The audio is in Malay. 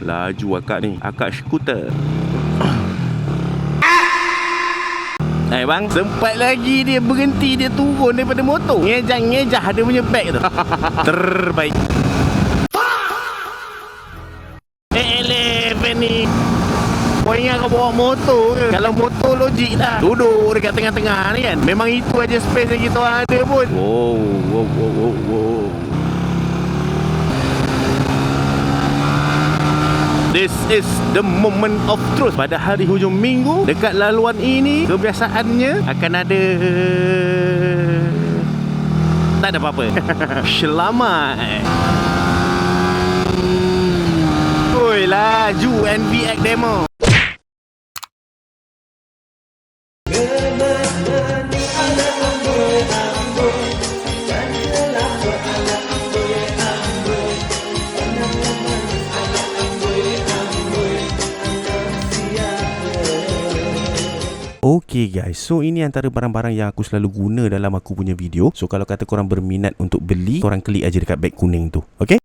Laju akak ni, akak skuter. Bang, sempat lagi dia berhenti, dia turun daripada motor. Ngejah dia punya bag tu. Terbaik. Eleven ni. Kau ingat kau bawa motor ke? Kalau motor logik lah, duduk dekat tengah-tengah ni kan. Memang itu aja space yang kita orang ada pun. Wow. This is the moment of truth. Pada hari hujung minggu, dekat laluan ini, kebiasaannya akan ada... tak ada apa-apa. Selamat. Oi, laju NVX demo. Okay guys, so ini antara barang-barang yang aku selalu guna dalam aku punya video. So kalau kata korang berminat untuk beli, korang klik aja dekat beg kuning tu. Okay?